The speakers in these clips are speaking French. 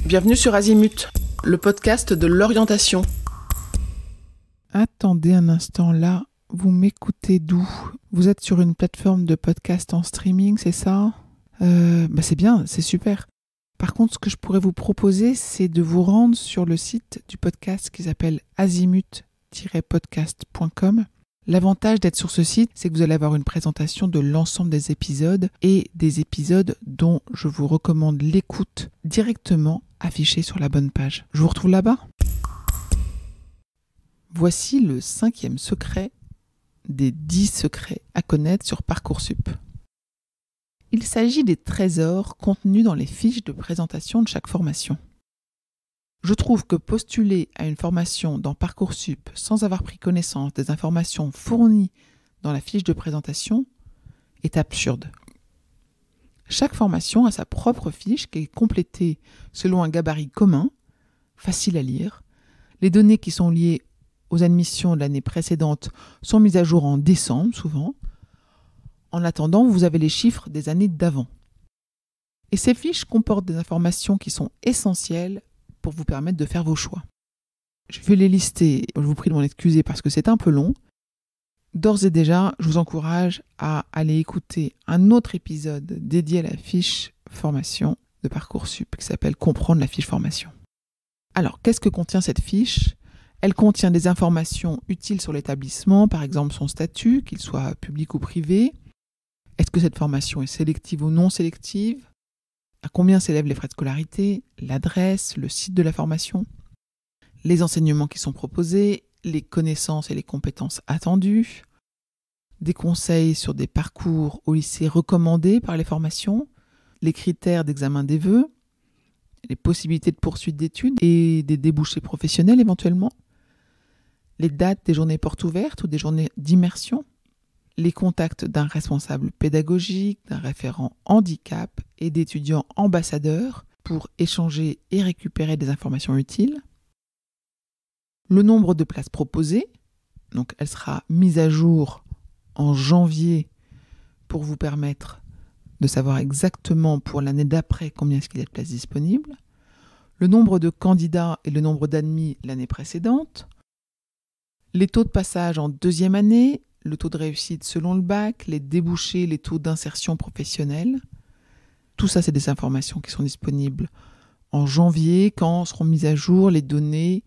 Bienvenue sur Azimut, le podcast de l'orientation. Attendez un instant, là, vous m'écoutez d'où ? Vous êtes sur une plateforme de podcast en streaming, c'est ça ? C'est bien, c'est super. Par contre, ce que je pourrais vous proposer, c'est de vous rendre sur le site du podcast qui s'appelle azimut-podcast.com. L'avantage d'être sur ce site, c'est que vous allez avoir une présentation de l'ensemble des épisodes et des épisodes dont je vous recommande l'écoute directement affichée sur la bonne page. Je vous retrouve là-bas. Voici le 5e secret des 10 secrets à connaître sur Parcoursup. Il s'agit des trésors contenus dans les fiches de présentation de chaque formation. Je trouve que postuler à une formation dans Parcoursup sans avoir pris connaissance des informations fournies dans la fiche de présentation est absurde. Chaque formation a sa propre fiche qui est complétée selon un gabarit commun, facile à lire. Les données qui sont liées aux admissions de l'année précédente sont mises à jour en décembre souvent. En attendant, vous avez les chiffres des années d'avant. Et ces fiches comportent des informations qui sont essentielles pour vous permettre de faire vos choix. Je vais les lister, je vous prie de m'en excuser parce que c'est un peu long. D'ores et déjà, je vous encourage à aller écouter un autre épisode dédié à la fiche formation de Parcoursup qui s'appelle « Comprendre la fiche formation ». Alors, qu'est-ce que contient cette fiche ? Elle contient des informations utiles sur l'établissement, par exemple son statut, qu'il soit public ou privé. Est-ce que cette formation est sélective ou non sélective ? À combien s'élèvent les frais de scolarité ? L'adresse, le site de la formation ? Les enseignements qui sont proposés, les connaissances et les compétences attendues, des conseils sur des parcours au lycée recommandés par les formations, les critères d'examen des vœux, les possibilités de poursuite d'études et des débouchés professionnels éventuellement, les dates des journées portes ouvertes ou des journées d'immersion, les contacts d'un responsable pédagogique, d'un référent handicap et d'étudiants ambassadeurs pour échanger et récupérer des informations utiles, le nombre de places proposées, donc elle sera mise à jour en janvier pour vous permettre de savoir exactement pour l'année d'après combien est-ce qu'il y a de places disponibles, le nombre de candidats et le nombre d'admis l'année précédente, les taux de passage en deuxième année, le taux de réussite selon le bac, les débouchés, les taux d'insertion professionnelle. Tout ça, c'est des informations qui sont disponibles en janvier quand seront mises à jour les données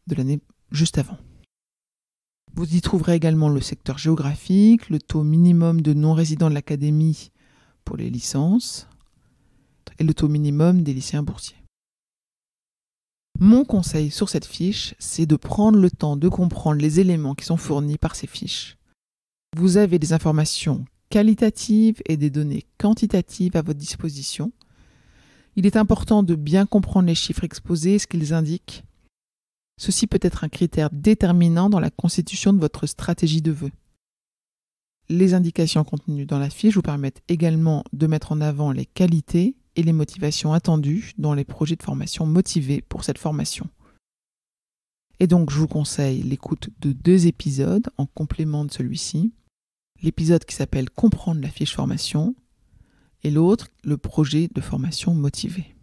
de l'année juste avant. Vous y trouverez également le secteur géographique, le taux minimum de non-résidents de l'académie pour les licences et le taux minimum des lycéens boursiers. Mon conseil sur cette fiche, c'est de prendre le temps de comprendre les éléments qui sont fournis par ces fiches. Vous avez des informations qualitatives et des données quantitatives à votre disposition. Il est important de bien comprendre les chiffres exposés et ce qu'ils indiquent. Ceci peut être un critère déterminant dans la constitution de votre stratégie de vœux. Les indications contenues dans la fiche vous permettent également de mettre en avant les qualités et les motivations attendues dans les projets de formation motivés pour cette formation. Et donc, je vous conseille l'écoute de 2 épisodes en complément de celui-ci. L'épisode qui s'appelle « Comprendre la fiche formation » et l'autre, le projet de formation motivé.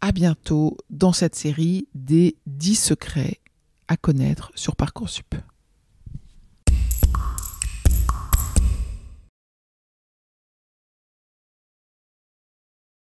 À bientôt dans cette série des 10 secrets à connaître sur Parcoursup.